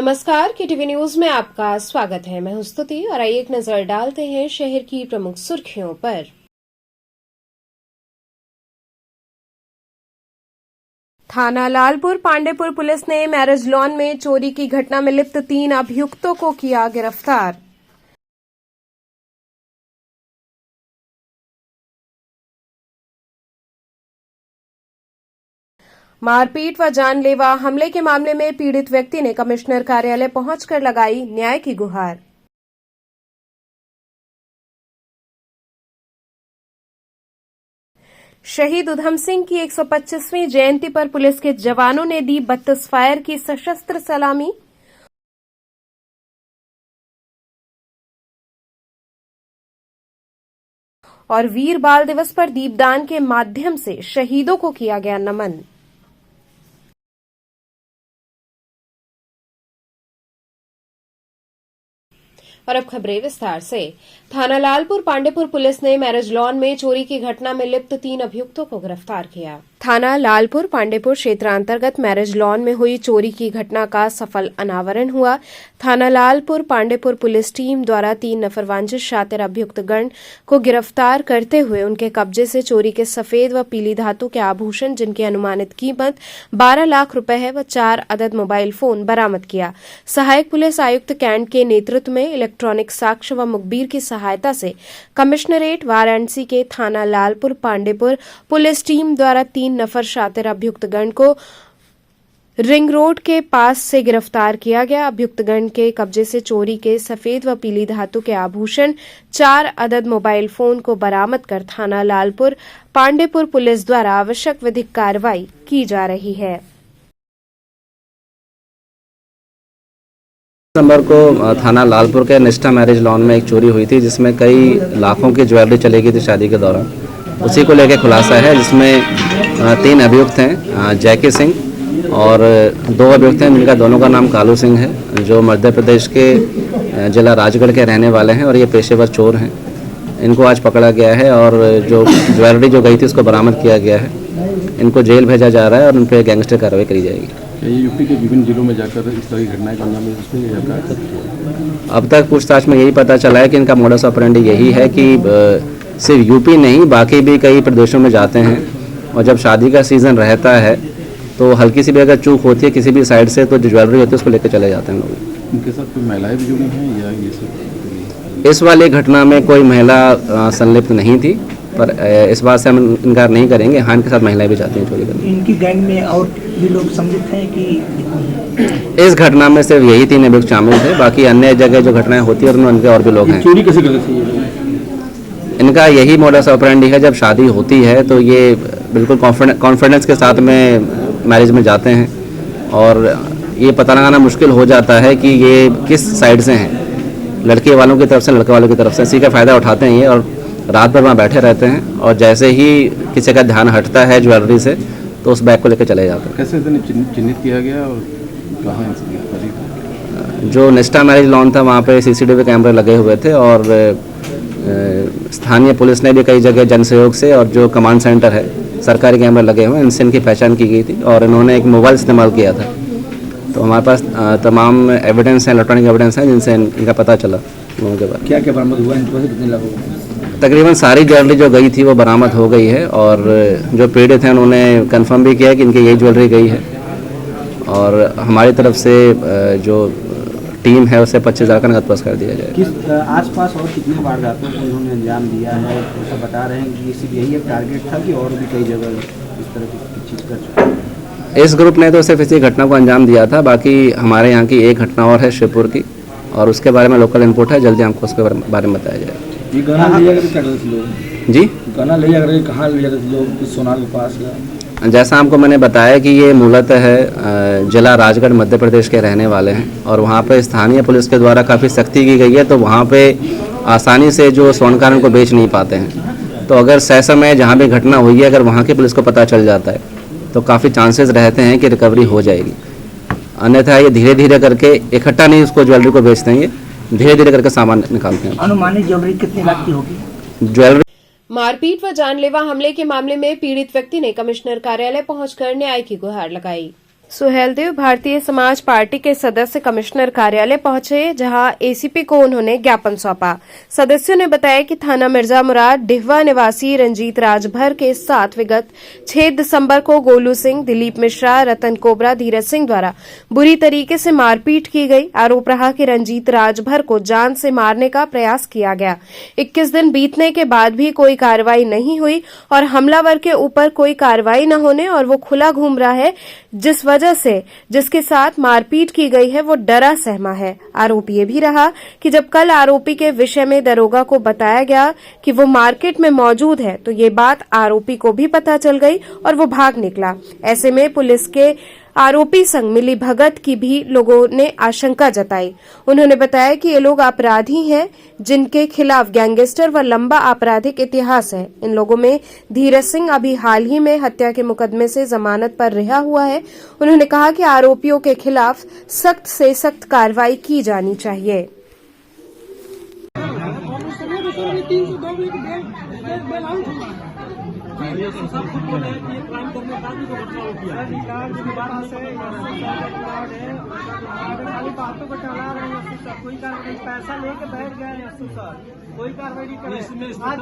नमस्कार, KTV news में आपका स्वागत है। मैं हूं स्तुति और आइए एक नजर डालते हैं शहर की प्रमुख सुर्खियों पर। थाना लालपुर पांडेपुर पुलिस ने मैरिज लॉन में चोरी की घटना में लिप्त 3 अभियुक्तों को किया गिरफ्तार। मारपीट व जानलेवा हमले के मामले में पीड़ित व्यक्ति ने कमिश्नर कार्यालय पहुंचकर लगाई न्याय की गुहार। शहीद उधम सिंह की 125वीं जयंती पर पुलिस के जवानों ने दी 32 फायर की सशस्त्र सलामी। और वीर बाल दिवस पर दीपदान के माध्यम से शहीदों को किया गया नमन। और अब खबरें विस्तार से। थाना लालपुर पांडेपुर पुलिस ने मैरिज लॉन में चोरी की घटना में लिप्त 3 अभियुक्तों को गिरफ्तार किया। थाना लालपुर पांडेपुर क्षेत्रांतर्गत मैरिज लॉन में हुई चोरी की घटना का सफल अनावरण हुआ। थाना लालपुर पांडेपुर पुलिस टीम द्वारा 3 नफर वांछित शातिर अभियुक्त गण को गिरफ्तार करते हुए उनके कब्जे से चोरी के सफेद व पीली धातु के आभूषण जिनकी अनुमानित कीमत 12 लाख रुपए है व 4 अदद मोबाइल फोन बरामद किया। सहायक पुलिस आयुक्त कैंट के नेतृत्व में इलेक्ट्रॉनिक साक्ष्य व मुखबिर की सहायता से कमिश्नरेट वाराणसी के थाना लालपुर पांडेपुर पुलिस टीम द्वारा 3 नफर शातिर अभियुक्त गण को रिंग रोड के पास से गिरफ्तार किया गया। अभियुक्त गण के कब्जे से चोरी के सफेद व पीली धातु के आभूषण 4 अदद मोबाइल फोन को बरामद कर थाना लालपुर पांडेपुर पुलिस द्वारा आवश्यक विधिक कार्रवाई की जा रही है। दिसंबर को थाना लालपुर के निष्ठा मैरिज लॉन में एक चोरी हुई थी जिसमें कई लाखों की ज्वेलरी चली गई थी शादी के दौरान। उसी को लेकर खुलासा है जिसमें 3 अभियुक्त हैं, जैकी सिंह और 2 अभियुक्त हैं जिनका दोनों का नाम कालू सिंह है, जो मध्य प्रदेश के जिला राजगढ़ के रहने वाले हैं और ये पेशेवर चोर हैं। इनको आज पकड़ा गया है और जो ज्वेलरी जो गई थी उसको बरामद किया गया है। इनको जेल भेजा जा रहा है और उन पर गैंगस्टर कार्रवाई करी जाएगी। ये यूपी के विभिन्न जिलों में जाकर इस तरह की घटनाएं करना में इसमें अब तक पूछताछ में यही पता चला है कि इनका मोडस ऑपरेंडी यही है कि सिर्फ यूपी नहीं बाकी भी कई प्रदेशों में जाते हैं और जब शादी का सीज़न रहता है तो हल्की सी भी अगर चूक होती है किसी भी साइड से तो जो ज्वेलरी होती है उसको लेकर चले जाते हैं लोग। इनके साथ कोई महिलाएं भी जुड़ी हैं या ये सब? इस वाली घटना में कोई महिला संलिप्त नहीं थी, पर इस बात से हम इनकार नहीं करेंगे। हाँ, इनके साथ महिलाएं भी जाती हैं चोरी करने। इनकी गैंग में और भी लोग सम्मिलित हैं कि इस घटना में सिर्फ यही 3 अभियुक्त शामिल थे, बाकी अन्य जगह जो घटनाएं होती है उनमें उनके और भी लोग हैं। चोरी कैसे करते थे? इनका यही मोडस ऑपरेंडी है, जब शादी होती है तो ये बिल्कुल कॉन्फिडेंस के साथ में मैरिज में जाते हैं और ये पता लगाना मुश्किल हो जाता है कि ये किस साइड से हैं, लड़के वालों की तरफ से लड़के वालों की तरफ से। इसी का फ़ायदा उठाते हैं ये और रात भर वहाँ बैठे रहते हैं और जैसे ही किसी का ध्यान हटता है ज्वेलरी से तो उस बैग को लेकर चले जाते हैं। कैसे चिन्हित किया गया और कहाँ? जो निष्ठा मैरिज लॉन था वहाँ पे CCTV कैमरे लगे हुए थे और स्थानीय पुलिस ने भी कई जगह जन सहयोग से और जो कमांड सेंटर है सरकारी कैमरे लगे हुए हैं इनसे इनकी पहचान की गई थी और इन्होंने एक मोबाइल इस्तेमाल किया था। तो हमारे पास तमाम एविडेंस हैं, इलेक्ट्रॉनिक एविडेंस हैं जिनसे इनका पता चला लोगों के बारे। क्या क्या बरामद हुआ इनके पास? कितने लाख? तकरीबन सारी ज्वेलरी जो गई थी वो बरामद हो गई है और जो पीड़ित हैं उन्होंने कंफर्म भी किया कि इनकी यही ज्वेलरी गई है और हमारी तरफ से जो टीम है उसे 25,000 का नकद पुरस्कार दिया जाए। किस आसपास और कितनी वारदातों को इन्होंने अंजाम दिया है? ऐसा बता रहे हैं कि सिर्फ यही एक टारगेट था कि और भी कई जगह इस तरह की चीज़ कर चुके हैं? इस ग्रुप ने तो सिर्फ इसी घटना को अंजाम दिया था, बाकी हमारे यहाँ की एक घटना और है शिवपुर की और उसके बारे में लोकल इनपुट है, जल्दी हमको उसके बारे में बताया जाएगा। ये गाना ले जाकर क्या करते थे लोग? जी, गाना ले जाकर कहाँ ले जाते थे लोग? सोनार के पास या? जैसा आपको मैंने बताया कि ये मूलतः है जिला राजगढ़ मध्य प्रदेश के रहने वाले हैं और वहाँ पे स्थानीय पुलिस के द्वारा काफ़ी सख्ती की गई है, तो वहाँ पे आसानी से जो स्वर्णकार को बेच नहीं पाते हैं। तो अगर समय जहाँ भी घटना हुई है अगर वहाँ की पुलिस को पता चल जाता है तो काफ़ी चांसेस रहते हैं कि रिकवरी हो जाएगी। अन्यथा ये धीरे धीरे करके इकट्ठा नहीं उसको ज्वेलरी को बेचते हैं, ये धीरे धीरे करके सामान निकालते हैं। अनुमानित ज्वेलरी कितने लाख की होगी? ज्वेलरी मारपीट व जानलेवा हमले के मामले में पीड़ित व्यक्ति ने कमिश्नर कार्यालय पहुंचकर न्याय की गुहार लगाई। सुहेलदेव भारतीय समाज पार्टी के सदस्य कमिश्नर कार्यालय पहुंचे, जहां एसीपी को उन्होंने ज्ञापन सौंपा। सदस्यों ने बताया कि थाना मिर्जा मुराद डिहवा निवासी रंजीत राजभर के साथ विगत 6 दिसंबर को गोलू सिंह, दिलीप मिश्रा, रतन कोबरा, धीरज सिंह द्वारा बुरी तरीके से मारपीट की गई। आरोप रहा कि रंजीत राजभर को जान से मारने का प्रयास किया गया। 21 दिन बीतने के बाद भी कोई कार्रवाई नहीं हुई और हमलावर के ऊपर कोई कार्रवाई न होने और वो खुला घूम रहा है, जिस वजह से जिसके साथ मारपीट की गई है वो डरा सहमा है। आरोप ये भी रहा कि जब कल आरोपी के विषय में दरोगा को बताया गया कि वो मार्केट में मौजूद है, तो ये बात आरोपी को भी पता चल गई और वो भाग निकला। ऐसे में पुलिस के आरोपी संग मिली भगत की भी लोगों ने आशंका जताई। उन्होंने बताया कि ये लोग अपराधी हैं जिनके खिलाफ गैंगस्टर व लंबा आपराधिक इतिहास है। इन लोगों में धीरज सिंह अभी हाल ही में हत्या के मुकदमे से जमानत पर रिहा हुआ है। उन्होंने कहा कि आरोपियों के खिलाफ सख्त से सख्त कार्रवाई की जानी चाहिए। कोई कार्रवाई पैसा लेके बैठ गए सर, कोई कार्रवाई नहीं करे। आज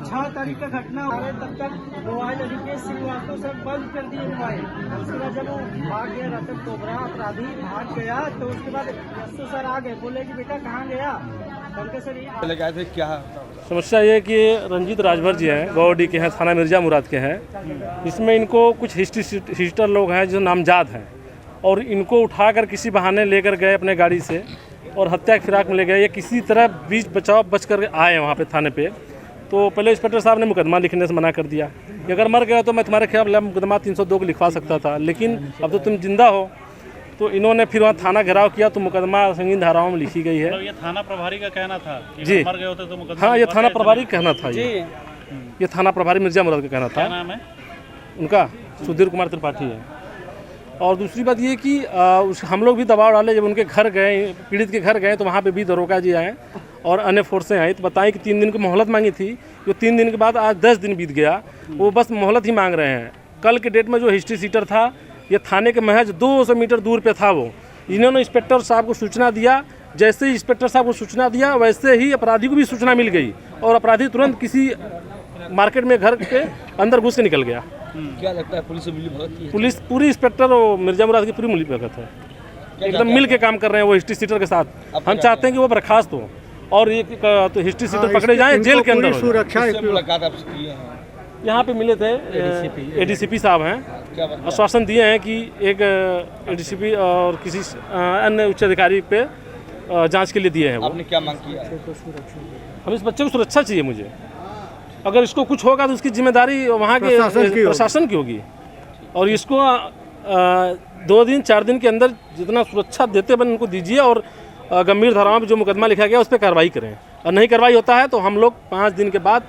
6 तारीख का घटना हो तब तक मोबाइल रिकेश श्रीवास्तव सब बंद कर दिए मोबाइल। उसके बाद जब वो भाग गया, रतन कोबरा अपराधी भाग गया, तो उसके बाद यस्सु सर आ गए, बोले कि बेटा कहाँ गया, बल्कि सर ये लगाए थे क्या समस्या ये कि रंजीत राजभर जी हैं, गौडी के हैं, थाना मिर्जा मुराद के हैं। इसमें इनको कुछ हिस्टर लोग हैं जो नामजाद हैं और इनको उठाकर किसी बहाने लेकर गए अपने गाड़ी से और हत्या की फिराक में ले गए। ये किसी तरह बीच बचाव बच कर आए वहाँ पे थाने पे। तो पहले इंस्पेक्टर साहब ने मुकदमा लिखने से मना कर दिया कि अगर मर गया तो मैं तुम्हारे खिलाफ मुकदमा 302 को लिखवा सकता था, लेकिन अब तो तुम जिंदा हो। तो इन्होंने फिर वहाँ थाना घेराव किया तो मुकदमा संगीन धाराओं में लिखी गई है। तो ये थाना प्रभारी का कहना था कि जी, मर गए होते तो मुकदमा। हाँ, ये थाना प्रभारी का कहना था। ये थाना प्रभारी मिर्जा मुराद का कहना था। क्या नाम है उनका? सुधीर कुमार त्रिपाठी है। और दूसरी बात ये कि हम लोग भी दबाव डाले, जब उनके घर गए, पीड़ित के घर गए, तो वहाँ पे भी दरोगा जी आए और अन्य फोर्सें आई, तो बताएं कि 3 दिन की मोहलत मांगी थी। जो 3 दिन के बाद आज 10 दिन बीत गया, वो बस मोहलत ही मांग रहे हैं। कल के डेट में जो हिस्ट्री सीटर था, ये थाने के महज 200 मीटर दूर पे था। वो इन्होंने इंस्पेक्टर साहब को सूचना दिया। जैसे ही इंस्पेक्टर साहब को सूचना दिया, वैसे ही अपराधी को भी सूचना मिल गई और अपराधी तुरंत किसी मार्केट में घर के अंदर घुस के निकल गया। क्या लगता है पुलिस से मिली भगत की? पुलिस पूरी इंस्पेक्टर और मिर्जा मुराद की पूरी मिली भगत है, एकदम मिल के काम कर रहे हैं वो हिस्ट्री सीटर के साथ। हम चाहते हैं कि वो बर्खास्त हो और ये तो हिस्ट्री सीटर पकड़े जाएं, जेल के अंदर। सुरक्षा मुलाकात आपसे की है? यहाँ पे मिले थे एडीसीपी साहब हैं, आश्वासन दिए हैं कि एक एडीसीपी और किसी अन्य उच्च अधिकारी पे जांच के लिए दिए हैं। वो आपने क्या मांग किया? हम इस बच्चे को सुरक्षा चाहिए मुझे। अगर इसको कुछ होगा तो उसकी जिम्मेदारी वहाँ के प्रशासन की होगी और इसको 2 दिन 4 दिन के अंदर जितना सुरक्षा देते बन उनको दीजिए और गंभीर धाराओं में जो मुकदमा लिखा गया उस पर कार्रवाई करें। और नहीं कार्रवाई होता है तो हम लोग 5 दिन के बाद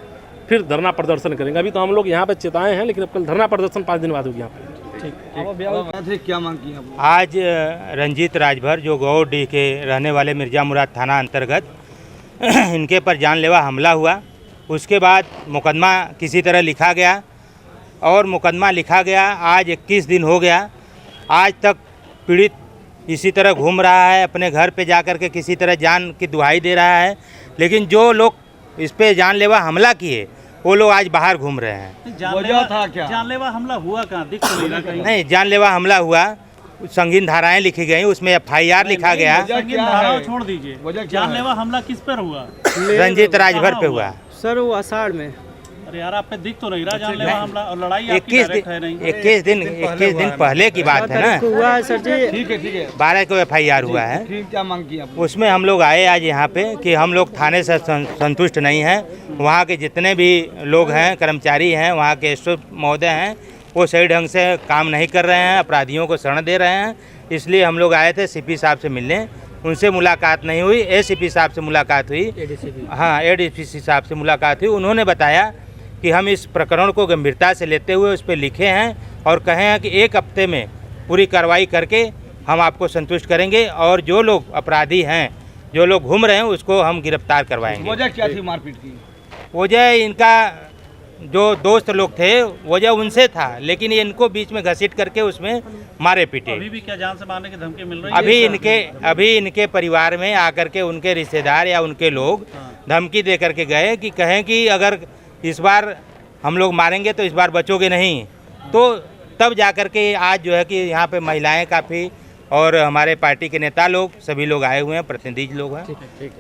फिर धरना प्रदर्शन करेंगे। अभी तो हम लोग यहाँ पे चेताए हैं, लेकिन अब कल धरना प्रदर्शन 5 दिन बाद होगी यहाँ पे। ठीक। क्या मांग की? आज रंजीत राजभर जो गौडी के रहने वाले मिर्जा मुराद थाना अंतर्गत इनके पर जानलेवा हमला हुआ। उसके बाद मुकदमा किसी तरह लिखा गया और मुकदमा लिखा गया आज 21 दिन हो गया। आज तक पीड़ित इसी तरह घूम रहा है, अपने घर पे जाकर के किसी तरह जान की दुहाई दे रहा है। लेकिन जो लोग इस पे जानलेवा हमला किए वो लोग आज बाहर घूम रहे हैं। जानलेवा हमला हुआ कहाँ? दिख तो नहीं रहा कहीं। नहीं, जानलेवा हमला हुआ, संगीन धाराएं लिखी गई, उसमें FIR लिखा गया। संगीन धाराओं छोड़ दीजिए, जानलेवा हमला किस पर हुआ? रंजीत राजभर पे हुआ सर, वो आषाढ़ में। अरे यार, आप पे दिख तो नहीं रहा जानलेवा हमला और लड़ाई आपकी 21 डायरेक्ट है नहीं। 21 दिन पहले की बात है ना। हुआ है सर जी। ठीक है 12 को FIR हुआ है। ठीक। क्या मांग की आपने? उसमें हम लोग आए आज यहाँ पे कि हम लोग थाने से संतुष्ट नहीं हैं। वहाँ के जितने भी लोग हैं, कर्मचारी हैं, वहाँ के एसओ महोदय हैं, वो सही ढंग से काम नहीं कर रहे हैं, अपराधियों को शरण दे रहे हैं। इसलिए हम लोग आए थे CP साहब से मिलने। उनसे मुलाकात नहीं हुई, ACP साहब से मुलाकात हुई। हाँ, ADCP साहब से मुलाकात हुई। उन्होंने बताया कि हम इस प्रकरण को गंभीरता से लेते हुए उस पर लिखे हैं और कहे हैं कि 1 हफ्ते में पूरी कार्रवाई करके हम आपको संतुष्ट करेंगे और जो लोग अपराधी हैं, जो लोग घूम रहे हैं, उसको हम गिरफ्तार करवाएंगे। वजह क्या थी मारपीट की? वजह इनका जो दोस्त लोग थे वजह उनसे था, लेकिन ये इनको बीच में घसीट करके उसमें मारे पीटे। अभी भी क्या जान से मारने की धमकी मिल रही है? अभी इनके परिवार में आकर के उनके रिश्तेदार या उनके लोग धमकी दे करके गए कि कहें कि अगर इस बार हम लोग मारेंगे तो इस बार बचोगे नहीं। तो तब जा कर के आज जो है कि यहाँ पे महिलाएं काफ़ी और हमारे पार्टी के नेता लोग सभी लोग आए हुए हैं, प्रतिनिधि लोग हैं।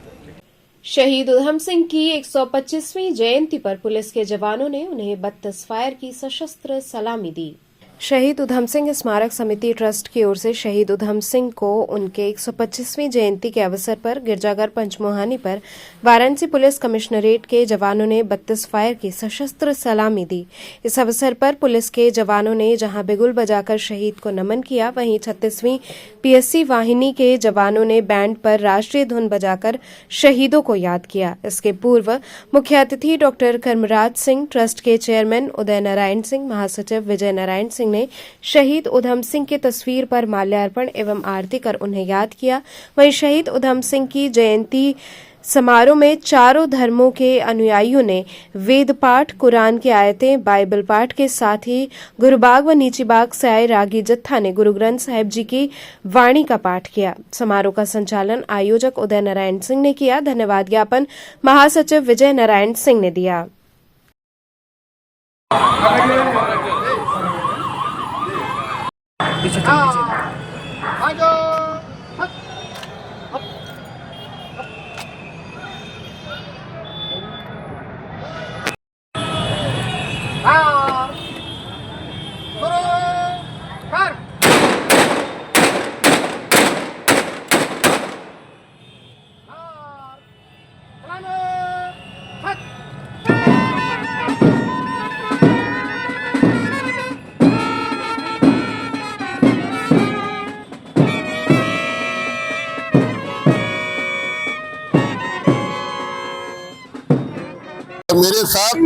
शहीद उधम सिंह की 125वीं जयंती पर पुलिस के जवानों ने उन्हें 32 फायर की सशस्त्र सलामी दी। शहीद उधम सिंह स्मारक समिति ट्रस्ट की ओर से शहीद उधम सिंह को उनके 125वीं जयंती के अवसर पर गिरजाघर पंचमोहानी पर वाराणसी पुलिस कमिश्नरेट के जवानों ने 32 फायर की सशस्त्र सलामी दी। इस अवसर पर पुलिस के जवानों ने जहां बिगुल बजाकर शहीद को नमन किया, वहीं 36वीं पीएससी वाहिनी के जवानों ने बैंड पर राष्ट्रीय धुन बजाकर शहीदों को याद किया। इसके पूर्व मुख्य अतिथि डॉक्टर कर्मराज सिंह, ट्रस्ट के चेयरमैन उदय नारायण सिंह, महासचिव विजय नारायण सिंह ने शहीद उधम सिंह की तस्वीर पर माल्यार्पण एवं आरती कर उन्हें याद किया। वहीं शहीद उधम सिंह की जयंती समारोह में चारों धर्मों के अनुयायियों ने वेद पाठ, कुरान की आयतें, बाइबल पाठ के साथ ही गुरुबाग व नीचीबाग से आए रागी जत्था ने गुरु ग्रंथ साहिब जी की वाणी का पाठ किया। समारोह का संचालन आयोजक उदय नारायण सिंह ने किया। धन्यवाद ज्ञापन महासचिव विजय नारायण सिंह ने दिया। मेरे साथ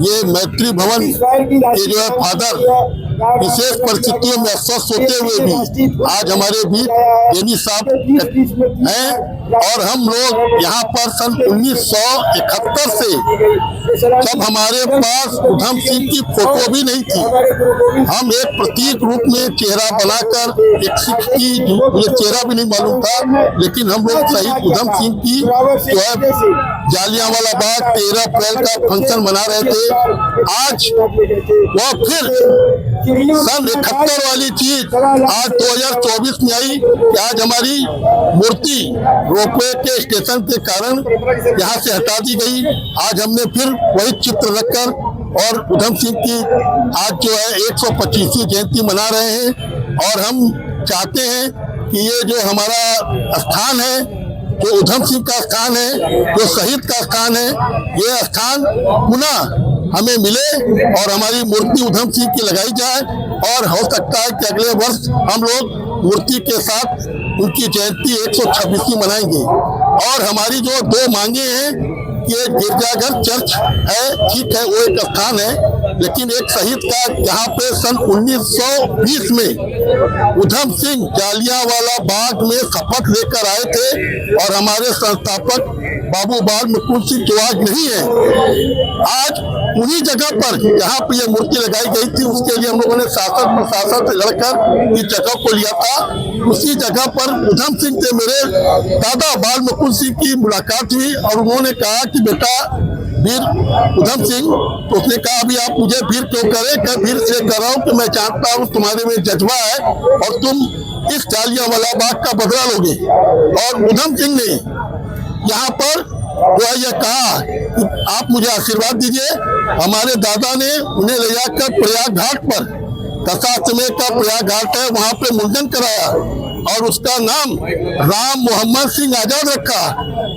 ये मैत्री भवन के जो है फादर विशेष परिस्थितियों में अस्वस्थ होते हुए भी आज हमारे बीच बेनी साहब हैं और हम लोग यहाँ पर सन 1971 से जब हमारे पास उधम सिंह की फोटो भी नहीं थी, हम एक प्रतीक रूप में चेहरा बनाकर एक सिख की मुझे चेहरा भी नहीं मालूम था, लेकिन हम लोग शहीद उधम सिंह की जो है जालियांवाला बाग 13 अप्रैल का फंक्शन मना रहे थे। आज वह फिर सन 71 वाली चीज आज 2024 में आई कि आज हमारी मूर्ति रोपवे के स्टेशन के कारण यहाँ से हटा दी गई। आज हमने फिर वही चित्र रखकर और उधम सिंह की आज जो है 125वीं जयंती मना रहे हैं और हम चाहते हैं कि ये जो हमारा स्थान है, जो उधम सिंह का स्थान है, जो शहीद का स्थान है, ये स्थान पुनः हमें मिले और हमारी मूर्ति उधम सिंह की लगाई जाए और हो सकता है कि अगले वर्ष हम लोग मूर्ति के साथ उनकी जयंती 126वीं मनाएंगे। और हमारी जो 2 मांगे हैं कि गिरजाघर चर्च है, ठीक है, वो एक स्थान है, लेकिन एक शहीद का यहाँ पे सन 1920 में उधम सिंह जालियांवाला बाग में शपथ लेकर आए थे और हमारे संस्थापक बाबू बाल मुकुंद सिंह जो आज नहीं है, आज उन्हीं जगह पर जहाँ पे ये मूर्ति लगाई गई थी उसके लिए हम लोगों ने शासन प्रशासन से लड़कर इस जगह को लिया था। उसी जगह पर उधम सिंह से मेरे दादा बाल मुकुंद सिंह की मुलाकात हुई और उन्होंने कहा कि बेटा वीर उधम सिंह, तो उसने कहा अभी आप मुझे वीर क्यों करें, क्या वीर से कर रहा हूँ कि मैं जानता हूँ तुम्हारे में जज्बा है और तुम इस जालियांवाला बाग का बदला लोगे। और उधम सिंह ने यहाँ पर जो है यह कहा कि आप मुझे आशीर्वाद दीजिए। हमारे दादा ने उन्हें ले जाकर प्रयाग घाट पर, दशाश्वमेध का प्रयाग घाट है, वहाँ पे मुंडन कराया और उसका नाम राम मोहम्मद सिंह आजाद रखा।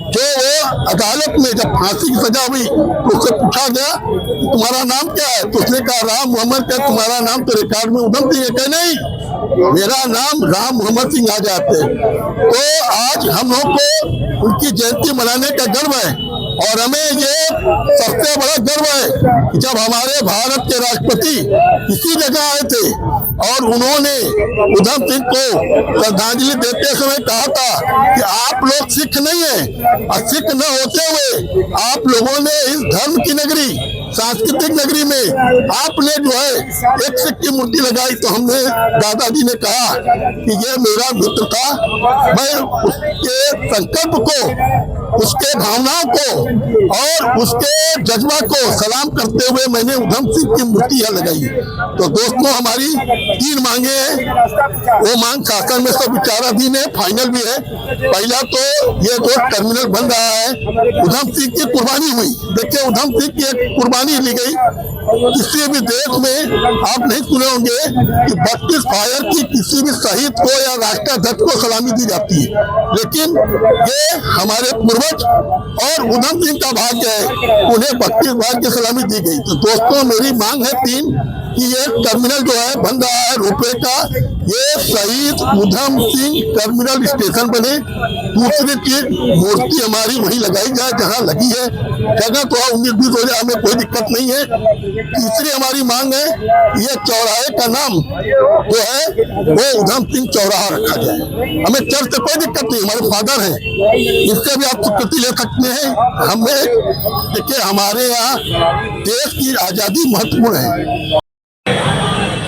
जो वो अदालत में जब फांसी की सजा हुई तो उससे पूछा गया कि तुम्हारा नाम क्या है, तो उसने कहा राम मोहम्मद। क्या तुम्हारा नाम तो रिकॉर्ड में उधम सिंह है? क्या नहीं, मेरा नाम राम मोहम्मद सिंह आजाद है। तो आज हम लोग को उनकी जयंती मनाने का गर्व है और हमें ये सबसे बड़ा गर्व है कि जब हमारे भारत के राष्ट्रपति इसी जगह आए थे और उन्होंने उधम सिंह को श्रद्धांजलि देते समय कहा था कि आप लोग सिख नहीं हैं और सिख न होते हुए आप लोगों ने इस धर्म की नगरी सांस्कृतिक नगरी में आपने जो है एक सिक्के की मूर्ति लगाई, तो हमने दादाजी ने कहा कि ये मेरा मित्र था, मैं उसके संकल्प को, उसके भावनाओं को और उसके जज्बा को सलाम करते हुए मैंने उधम सिंह की मूर्ति यहाँ लगाई। तो दोस्तों, हमारी 3 मांगे हैं, वो मांग शासन में सब विचाराधीन है, फाइनल भी है। पहला तो ये जो टर्मिनल बन रहा है, उधम सिंह की कुर्बानी हुई। देखिए, उधम सिंह की एक कुर्बानी ली गई। किसी भी देश में आप नहीं सुने होंगे कि 32 फायर की किसी भी शहीद को या राष्ट्राध्यक्ष को सलामी दी जाती है, लेकिन ये हमारे पूर्वज और उधम सिंह का भाग्य है, उन्हें 32 बार की सलामी दी गई। तो दोस्तों, मेरी मांग है 3 कि ये टर्मिनल जो है बन रहा है रुपए का, ये शहीद उधम सिंह टर्मिनल स्टेशन बने। दूसरी चीज, मूर्ति हमारी वहीं लगाई जाए जहां लगी है, जगह तो 19-20 हो जाए, हमें कोई दिक्कत नहीं है। तीसरी हमारी मांग है, ये चौराहे का नाम जो है वो उधम सिंह चौराहा रखा जाए। हमें चर्च से कोई दिक्कत नहीं, हमारे फादर हैं, इससे भी आप स्वीकृति ले सकते हैं। हमें देखिए, हमारे यहाँ देश की आजादी महत्वपूर्ण है,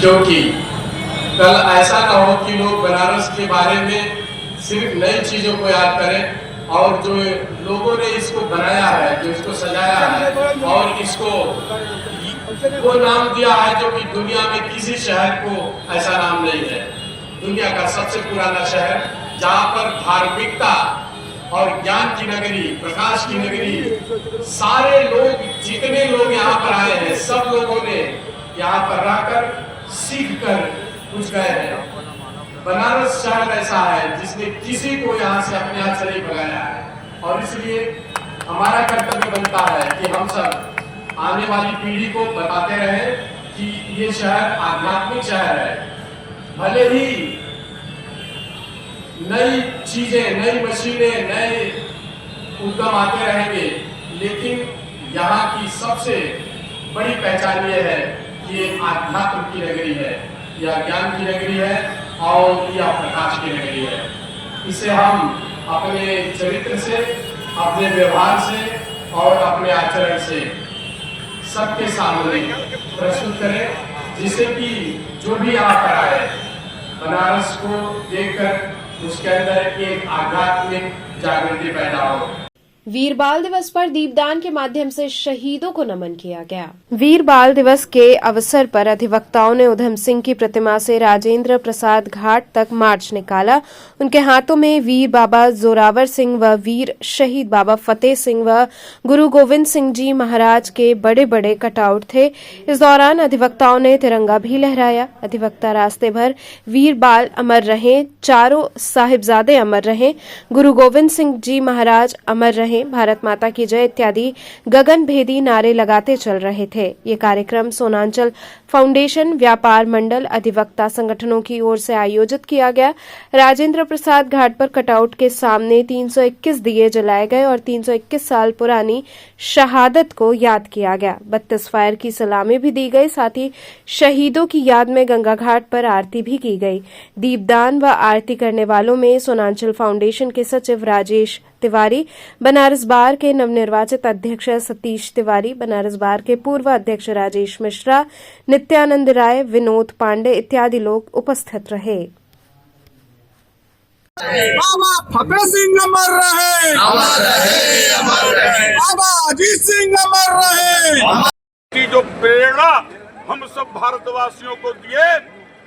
क्योंकि कल ऐसा ना हो कि लोग बनारस के बारे में सिर्फ नई चीजों को याद करें और जो लोगों ने इसको बनाया है, जो इसको सजाया है और इसको वो नाम दिया है जो कि दुनिया में किसी शहर को ऐसा नाम नहीं है। दुनिया का सबसे पुराना शहर, जहाँ पर धार्मिकता और ज्ञान की नगरी, प्रकाश की नगरी, सारे लोग, जितने लोग यहाँ पर आए हैं, सब लोगों ने यहाँ पर रहकर सीख कर कुछ गए हैं। बनारस शहर ऐसा है जिसने किसी को यहाँ से अपने हाथ से नहीं भगाया है, और इसलिए हमारा कर्तव्य बनता है कि हम सब आने वाली पीढ़ी को बताते रहें कि ये शहर आध्यात्मिक शहर है। भले ही नई चीजें, नई मशीनें, नए उद्यम आते रहेंगे, लेकिन यहाँ की सबसे बड़ी पहचान ये है कि ये आध्यात्म की नगरी है, यह ज्ञान की नगरी है और यह प्रकाश की नगरी है। इसे हम अपने चरित्र से, अपने व्यवहार से और अपने आचरण से सबके सामने प्रस्तुत करें, जिससे कि जो भी यहाँ पर आए बनारस को देखकर उसके अंदर एक आध्यात्मिक जागृति पैदा हो। वीर बाल दिवस पर दीपदान के माध्यम से शहीदों को नमन किया गया। वीर बाल दिवस के अवसर पर अधिवक्ताओं ने उधम सिंह की प्रतिमा से राजेंद्र प्रसाद घाट तक मार्च निकाला। उनके हाथों में वीर बाबा जोरावर सिंह व वीर शहीद बाबा फतेह सिंह व गुरु गोविंद सिंह जी महाराज के बड़े बड़े कटआउट थे। इस दौरान अधिवक्ताओं ने तिरंगा भी लहराया। अधिवक्ता रास्ते भर वीर बाल अमर रहें, चारों साहिबजादे अमर रहें, गुरु गोविंद सिंह जी महाराज अमर रहें, भारत माता की जय इत्यादि गगन भेदी नारे लगाते चल रहे थे। ये कार्यक्रम सोनांचल फाउंडेशन व्यापार मंडल अधिवक्ता संगठनों की ओर से आयोजित किया गया। राजेंद्र प्रसाद घाट पर कटआउट के सामने 321 दिए जलाए गए और 321 साल पुरानी शहादत को याद किया गया। 32 फायर की सलामी भी दी गई। साथ ही शहीदों की याद में गंगा घाट पर आरती भी की गई। दीपदान व आरती करने वालों में सोनांचल फाउंडेशन के सचिव राजेश तिवारी, बनारस बार के नवनिर्वाचित अध्यक्ष सतीश तिवारी, बनारस बार के पूर्व अध्यक्ष राजेश मिश्रा, नित्यानंद राय, विनोद पांडे इत्यादि लोग उपस्थित रहे। बाबा फतेह सिंह अमर रहे, बाबा अजीत सिंह अमर रहे। की जो प्रेरणा हम सब भारतवासियों को दिए,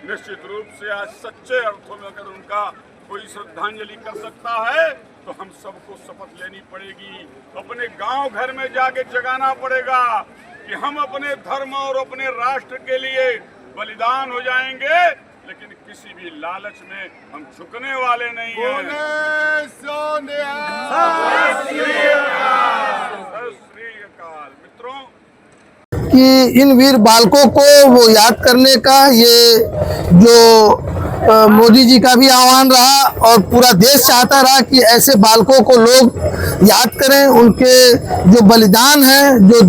निश्चित रूप से आज सच्चे अर्थों में अगर उनका कोई श्रद्धांजलि कर सकता है तो हम सबको शपथ लेनी पड़ेगी, अपने गांव घर में जाके जगाना पड़ेगा कि हम अपने धर्म और अपने राष्ट्र के लिए बलिदान हो जाएंगे, लेकिन किसी भी लालच में हम झुकने वाले नहीं हैं। मित्रों, कि इन वीर बालकों को वो याद करने का ये जो मोदी जी का भी आह्वान रहा और पूरा देश चाहता रहा कि ऐसे बालकों को लोग याद करें, उनके जो बलिदान है, जो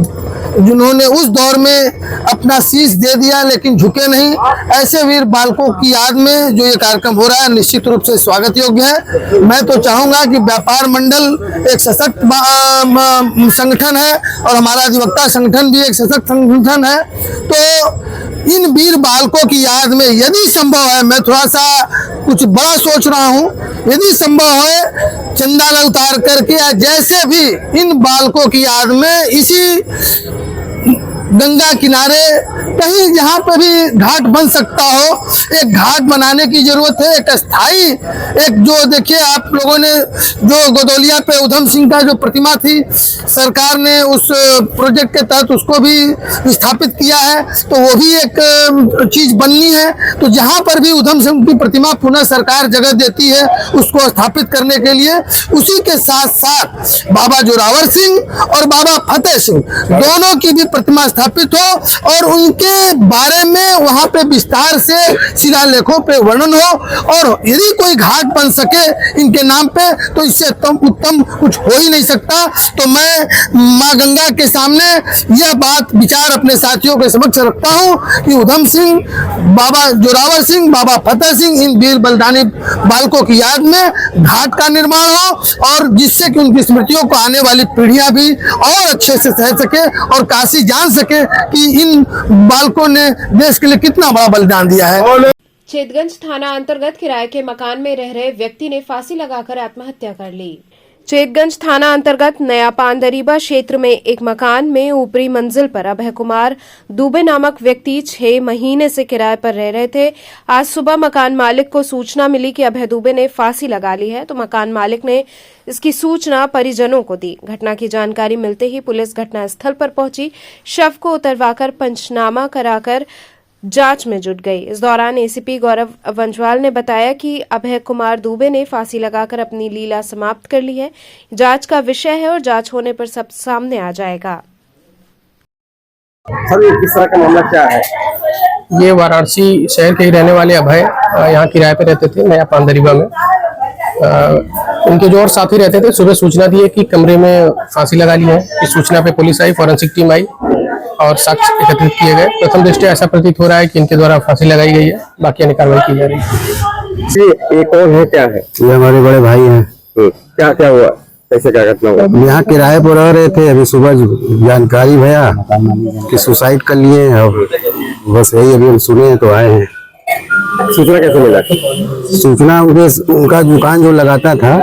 जिन्होंने उस दौर में अपना शीश दे दिया लेकिन झुके नहीं, ऐसे वीर बालकों की याद में जो ये कार्यक्रम हो रहा है निश्चित रूप से स्वागत योग्य है। मैं तो चाहूंगा कि व्यापार मंडल एक सशक्त संगठन है और हमारा अधिवक्ता संगठन भी एक सशक्त संगठन है, तो इन वीर बालकों की याद में यदि संभव है, मैं थोड़ा सा कुछ बड़ा सोच रहा हूँ, यदि संभव है चंदा न उतार करके या जैसे भी इन बालकों की याद में इसी गंगा किनारे कहीं जहाँ पे भी घाट बन सकता हो, एक घाट बनाने की जरूरत है। एक स्थायी एक जो देखिए आप लोगों ने जो गोदौलिया पे उधम सिंह का जो प्रतिमा थी, सरकार ने उस प्रोजेक्ट के तहत उसको भी स्थापित किया है, तो वो भी एक चीज बननी है। तो जहाँ पर भी उधम सिंह की प्रतिमा पुनः सरकार जगह देती है उसको स्थापित करने के लिए, उसी के साथ साथ बाबा जोरावर सिंह और बाबा फतेह सिंह दोनों की भी प्रतिमा स्थापित हो और उनके बारे में वहां पे विस्तार से शिलालेखों पे वर्णन हो, और यदि कोई घाट बन सके इनके नाम पे तो इससे उत्तम कुछ हो ही नहीं सकता। तो मैं माँ गंगा के सामने यह बात विचार अपने साथियों के समक्ष रखता हूँ कि उधम सिंह, बाबा जोरावर सिंह, बाबा फतेह सिंह, इन वीर बलिदानी बालकों की याद में घाट का निर्माण हो और जिससे कि उनकी स्मृतियों को आने वाली पीढ़ियां भी और अच्छे से सह सके और काशी जान सके कि इन बालकों ने देश के लिए कितना बड़ा बलिदान दिया है। चेतगंज थाना अंतर्गत किराए के मकान में रह रहे व्यक्ति ने फांसी लगाकर आत्महत्या कर ली। चेतगंज थाना अंतर्गत नया पानदरीबा क्षेत्र में एक मकान में ऊपरी मंजिल पर अभय कुमार दुबे नामक व्यक्ति 6 महीने से किराए पर रह रहे थे। आज सुबह मकान मालिक को सूचना मिली कि अभय दुबे ने फांसी लगा ली है, तो मकान मालिक ने इसकी सूचना परिजनों को दी। घटना की जानकारी मिलते ही पुलिस घटनास्थल पर पहुंची, शव को उतरवाकर पंचनामा कराकर जांच में जुट गई। इस दौरान एसीपी गौरव वंजवाल ने बताया कि अभय कुमार दुबे ने फांसी लगाकर अपनी लीला समाप्त कर ली है। जांच का विषय है और जांच होने पर सब सामने आ जाएगा। सर, किस तरह का मामला क्या है? ये वाराणसी शहर के ही रहने वाले अभय यहाँ किराए पे रहते थे नया पानदरीबा में। उनके जो और साथी रहते थे, सुबह सूचना दी है कि कमरे में फांसी लगा ली है। इस सूचना पे पुलिस आई, फॉरेंसिक टीम आई और साक्ष्य एकत्रित किए गए। प्रथम दृष्टया ऐसा प्रतीत हो रहा है कि इनके द्वारा फांसी लगाई गई है, बाकी अन्य कार्रवाई की जा रही है। ये कौन है, क्या है? ये हमारे बड़े भाई हैं। क्या क्या हुआ, कैसे क्या घटना हुआ? यहाँ किराए पर रह रहे थे, अभी सुबह जानकारी भैया कि सुसाइड कर लिए हैं और बस यही अभी हम सुने हैं तो आए हैं। सूचना कैसे मिला? सूचना उनका दुकान जो लगाता था,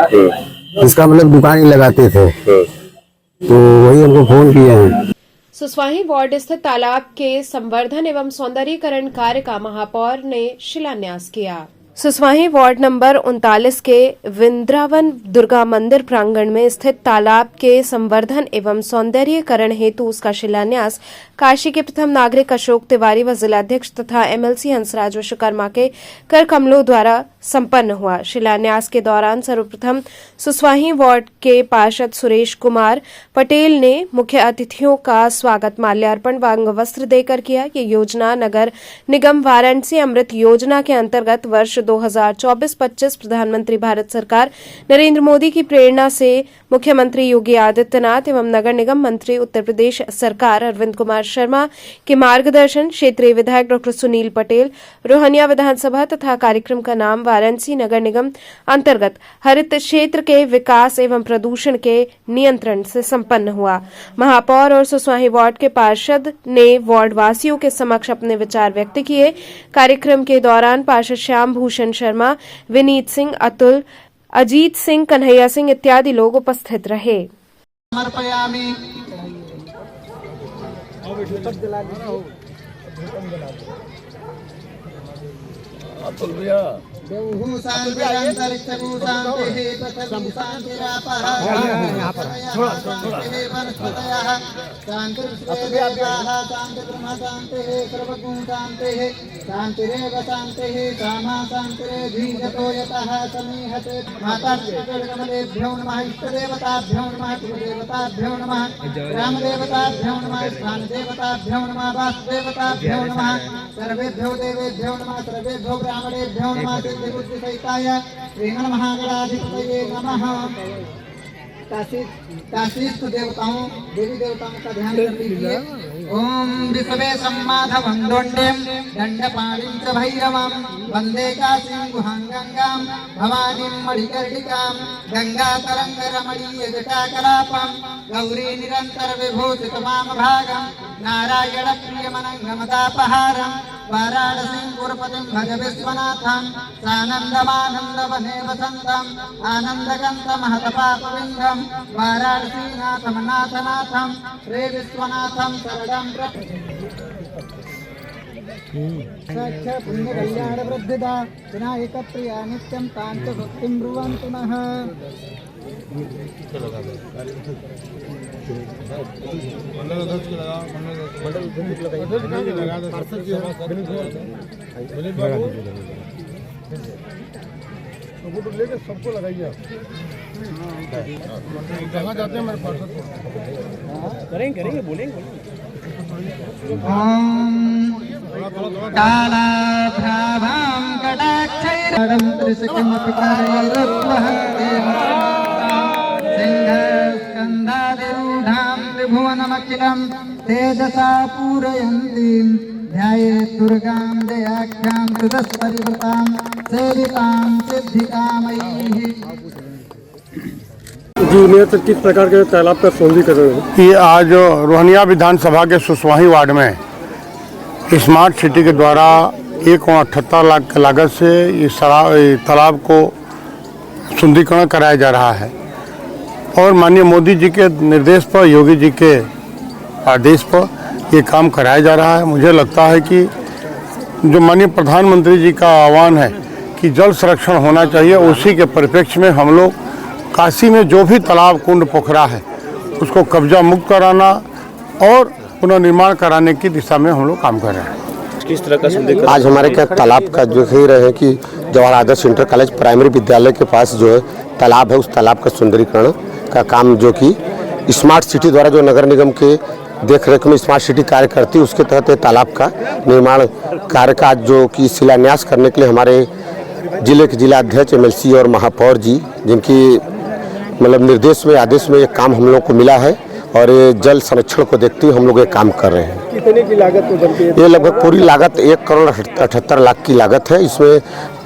इसका मतलब दुकान ही लगाते थे, तो वही हमको फोन किए हैं। सुसवाही वार्ड स्थित तालाब के संवर्धन एवं सौंदर्यीकरण कार्य का महापौर ने शिलान्यास किया। सुसवाही वार्ड नंबर 39 के वृंदावन दुर्गा मंदिर प्रांगण में स्थित तालाब के संवर्धन एवं सौंदर्यीकरण हेतु उसका शिलान्यास काशी के प्रथम नागरिक अशोक तिवारी व जिलाध्यक्ष तथा एमएलसी हंसराज विश्वकर्मा के कर कमलों द्वारा संपन्न हुआ। शिलान्यास के दौरान सर्वप्रथम सुसवाही वार्ड के पार्षद सुरेश कुमार पटेल ने मुख्य अतिथियों का स्वागत माल्यार्पण व अंगवस्त्र देकर किया। ये योजना नगर निगम वाराणसी अमृत योजना के अंतर्गत वर्ष 2024-25 प्रधानमंत्री भारत सरकार नरेंद्र मोदी की प्रेरणा से मुख्यमंत्री योगी आदित्यनाथ एवं नगर निगम मंत्री उत्तर प्रदेश सरकार अरविंद कुमार शर्मा के मार्गदर्शन, क्षेत्रीय विधायक डॉक्टर सुनील पटेल, रोहनिया विधानसभा तथा कार्यक्रम का नाम वाराणसी नगर निगम अंतर्गत हरित क्षेत्र के विकास एवं प्रदूषण के नियंत्रण से संपन्न हुआ। महापौर और सुसवाही वार्ड के पार्षद ने वार्ड वासियों के समक्ष अपने विचार व्यक्त किए। कार्यक्रम के दौरान पार्षद श्याम भूषण शर्मा, विनीत सिंह, अतुल, अजीत सिंह, कन्हैया सिंह इत्यादि लोग उपस्थित रहे। रामदेवताभ्यो नमः, इष्टदेवताभ्यो नमः, कुलदेवताभ्यो नमः, ग्रामदेवताभ्यो नमः, स्थानदेवताभ्यो नमः, वासुदेवताभ्यो नमः, सर्वेभ्यो देवेभ्यो नमः, सर्वेभ्यो ब्राह्मणेभ्यो नमः, सिद्धिबुद्धिसहिताय श्रीमन्महागणाधिपतये नमः। काशीस्थ देवताओं देवी देवताओं का ध्यान कर लीजिए। ओम विश्वे सम्माधवं दंडेम दंडपाणिं च भैरवं वंदे काशीं गुहां गंगां भवानीं मणिकर्णिकां गंगा तरंग रमणीय जटाकलापं गौरी निरंतर विभूषित वाम भागं नारायण प्रियमनंगमदापहारं वाराणसीं पुरपतिं भज विश्वनाथं सानन्दमानन्दवने वसन्तं आनन्दकन्तमहतपापविन्दं वाराणसीनाथं नाथनाथं श्री विश्वनाथं शरणं साक्षात् पुण्य कल्याण वृद्धिदा विनायक प्रिया नित्यं तांच भक्तिं ब्रुवन्तु नः। लेके सबको लगाइए कहाँ जाते हैं मेरे पास करेंगे बोलेंगे। कालाभ्रावां कटाक्षैरं त्रिशकमपि सिंहस्कन्धादिरूढां त्रिभुवनमखिलं तेजसा पूरयन्तीं ध्यायेत् दुर्गां जयाख्यां त्रिदशपरिवृतां सेवितां सिद्धिकामयीः। जी नेत्र किस प्रकार के तालाब का सौंदर्यीकरण है? ये आज रोहनिया विधानसभा के सुसवाही वार्ड में स्मार्ट सिटी के द्वारा 1.78 लाख की लागत से इस तालाब को सुंदरीकरण कराया जा रहा है और माननीय मोदी जी के निर्देश पर, योगी जी के आदेश पर ये काम कराया जा रहा है। मुझे लगता है कि जो माननीय प्रधानमंत्री जी का आह्वान है कि जल संरक्षण होना चाहिए, उसी के परिप्रेक्ष्य में हम लोग काशी में जो भी तालाब कुंड पोखरा है उसको कब्जा मुक्त कराना और पुनर्निर्माण कराने की दिशा में हम लोग काम कर रहे हैं। किस तरह का सुंदरीकरण? आज हमारे क्या तालाब का जो कह रहे हैं कि जवाहर आदर्श इंटर कॉलेज प्राइमरी विद्यालय के पास जो है तालाब है, उस तालाब का सुंदरीकरण का काम जो कि स्मार्ट सिटी द्वारा जो नगर निगम के देखरेख में स्मार्ट सिटी कार्य करती है उसके तहत तालाब का निर्माण कार्य का जो कि शिलान्यास करने के लिए हमारे जिले के जिलाध्यक्ष MLC और महापौर जी जिनकी मतलब निर्देश में आदेश में ये काम हम लोग को मिला है और ये जल संरक्षण को देखते हुए हम लोग ये काम कर रहे हैं। कितने की लागत हो बनती है? ये लगभग पूरी लागत 1,78,00,000 की लागत है। इसमें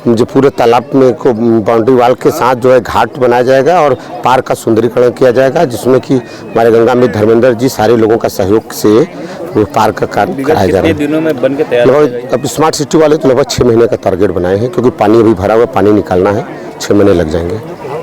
जो पूरे तालाब में को बाउंड्री वाल के साथ जो है घाट बनाया जाएगा और पार्क का सुंदरीकरण किया जाएगा, जिसमें कि हमारे गंगा में धर्मेंद्र जी सारे लोगों का सहयोग से पार्क का कार्य कराया जा रहा है। दिनों में बन के तैयार लगभग अब स्मार्ट सिटी वाले तो लगभग 6 महीने का टारगेट बनाए हैं, क्योंकि पानी अभी भरा हुआ, पानी निकालना है, 6 महीने लग जाएंगे।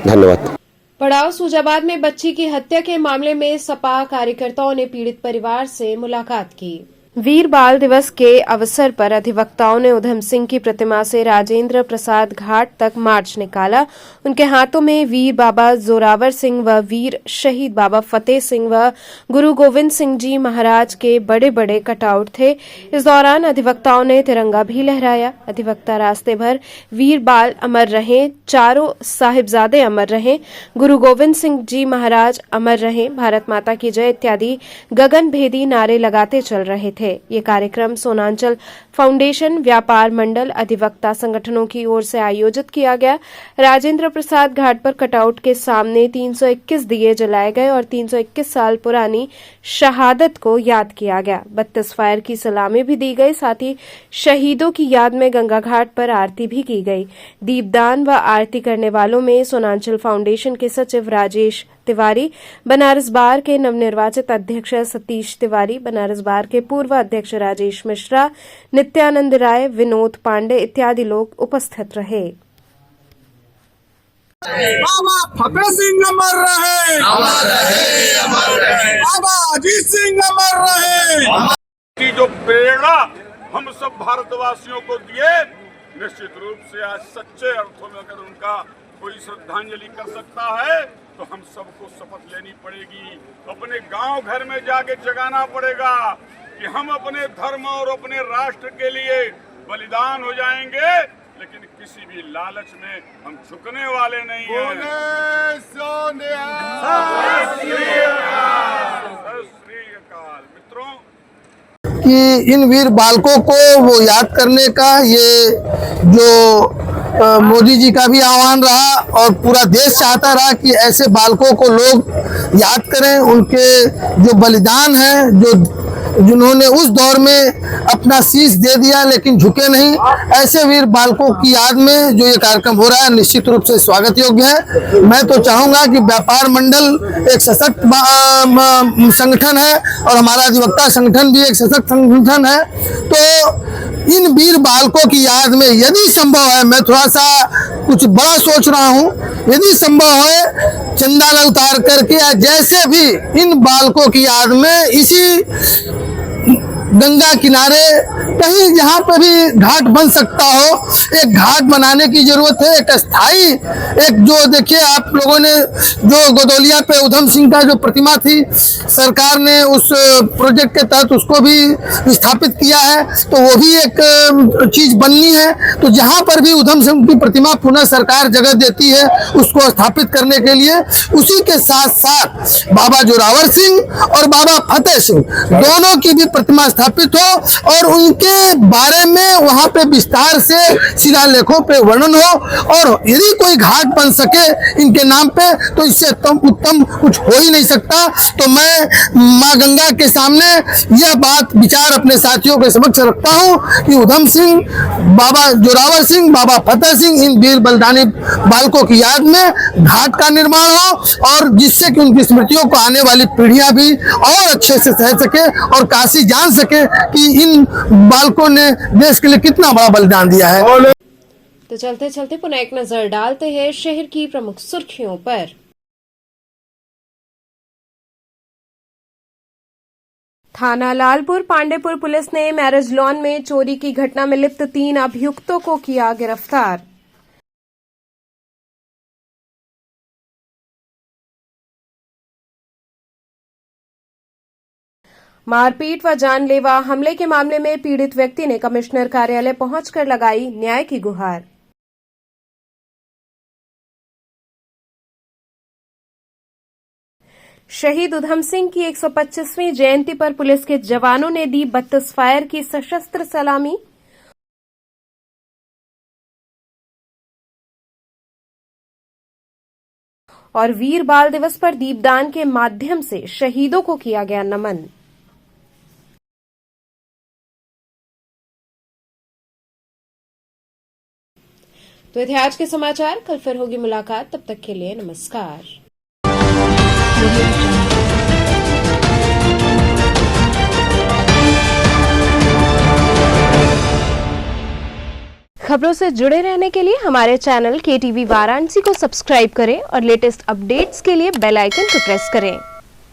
धन्यवाद। पड़ाव सूजाबाद में बच्ची की हत्या के मामले में सपा कार्यकर्ताओं ने पीड़ित परिवार से मुलाकात की। वीर बाल दिवस के अवसर पर अधिवक्ताओं ने उधम सिंह की प्रतिमा से राजेंद्र प्रसाद घाट तक मार्च निकाला। उनके हाथों में वीर बाबा जोरावर सिंह व वीर शहीद बाबा फतेह सिंह व गुरु गोविंद सिंह जी महाराज के बड़े बड़े कटआउट थे। इस दौरान अधिवक्ताओं ने तिरंगा भी लहराया। अधिवक्ता रास्ते भर वीर बाल अमर रहें, चारों साहिबजादे अमर रहें, गुरु गोविंद सिंह जी महाराज अमर रहें, भारत माता की जय इत्यादि गगनभेदी नारे लगाते चल रहे थे। ये कार्यक्रम सोनांचल फाउंडेशन, व्यापार मंडल, अधिवक्ता संगठनों की ओर से आयोजित किया गया। राजेंद्र प्रसाद घाट पर कटआउट के सामने 321 दिए जलाए गए और 321 साल पुरानी शहादत को याद किया गया। 32 फायर की सलामी भी दी गई। साथ ही शहीदों की याद में गंगा घाट पर आरती भी की गई। दीपदान व आरती करने वालों में सोनांचल फाउंडेशन के सचिव राजेश तिवारी, बनारस बार के नवनिर्वाचित अध्यक्ष सतीश तिवारी, बनारस बार के पूर्व अध्यक्ष राजेश मिश्रा, नित्यानंद राय, विनोद पांडे इत्यादि लोग उपस्थित रहे। बाबा फतेह सिंह अमर रहे, अमर रहे, अमर रहे। बाबा अजीत सिंह अमर रहे। की जो प्रेरणा हम सब भारतवासियों को दिए, निश्चित रूप से आज सच्चे अर्थों में अगर उनका कोई श्रद्धांजलि कर सकता है तो हम सबको शपथ लेनी पड़ेगी, अपने गांव घर में जाके जगाना पड़ेगा कि हम अपने धर्म और अपने राष्ट्र के लिए बलिदान हो जाएंगे, लेकिन किसी भी लालच में हम झुकने वाले नहीं हैं। मित्रों, कि इन वीर बालकों को वो याद करने का ये जो मोदी जी का भी आह्वान रहा और पूरा देश चाहता रहा कि ऐसे बालकों को लोग याद करें, उनके जो बलिदान है, जिन्होंने उस दौर में अपना शीश दे दिया लेकिन झुके नहीं, ऐसे वीर बालकों की याद में जो ये कार्यक्रम हो रहा है निश्चित रूप से स्वागत योग्य है। मैं तो चाहूंगा कि व्यापार मंडल एक सशक्त संगठन है और हमारा अधिवक्ता संगठन भी एक सशक्त संगठन है, तो इन वीर बालकों की याद में यदि संभव है, मैं थोड़ा सा कुछ बड़ा सोच रहा हूँ, यदि संभव है चंदा उतार करके या जैसे भी इन बालकों की याद में इसी गंगा किनारे कहीं जहाँ पर भी घाट बन सकता हो, एक घाट बनाने की जरूरत है। एक स्थायी, एक जो देखिए आप लोगों ने जो गोदौलिया पे उधम सिंह का जो प्रतिमा थी, सरकार ने उस प्रोजेक्ट के तहत उसको भी स्थापित किया है, तो वो भी एक चीज बननी है। तो जहाँ पर भी उधम सिंह की प्रतिमा पुनः सरकार जगह देती है उसको स्थापित करने के लिए, उसी के साथ साथ बाबा जोरावर सिंह और बाबा फतेह सिंह दोनों की भी प्रतिमा स्थापित हो और उनके बारे में वहां पे विस्तार से शिलालेखों पे वर्णन हो, और यदि कोई घाट बन सके इनके नाम पे तो इससे उत्तम कुछ हो ही नहीं सकता। तो मैं माँ गंगा के सामने यह बात विचार अपने साथियों के समक्ष रखता हूँ कि उधम सिंह, बाबा जोरावर सिंह, बाबा फतेह सिंह, इन वीर बलिदानी बालकों की याद में घाट का निर्माण हो और जिससे कि उनकी स्मृतियों को आने वाली पीढ़ियां भी और अच्छे से सह सके और काशी जान सके कि इन बालकों ने देश के लिए कितना बड़ा बलिदान दिया है। तो चलते चलते पुनः एक नजर डालते हैं शहर की प्रमुख सुर्खियों पर। थाना लालपुर पांडेपुर पुलिस ने मैरिज लॉन में चोरी की घटना में लिप्त 3 अभियुक्तों को किया गिरफ्तार। मारपीट व जानलेवा हमले के मामले में पीड़ित व्यक्ति ने कमिश्नर कार्यालय पहुंचकर लगाई न्याय की गुहार। शहीद उधम सिंह की 125वीं जयंती पर पुलिस के जवानों ने दी 32 फायर की सशस्त्र सलामी। और वीर बाल दिवस पर दीपदान के माध्यम से शहीदों को किया गया नमन। तो ये थे आज के समाचार। कल फिर होगी मुलाकात, तब तक के लिए नमस्कार। खबरों से जुड़े रहने के लिए हमारे चैनल KTV वाराणसी को सब्सक्राइब करें और लेटेस्ट अपडेट्स के लिए बेल आइकन को प्रेस करें।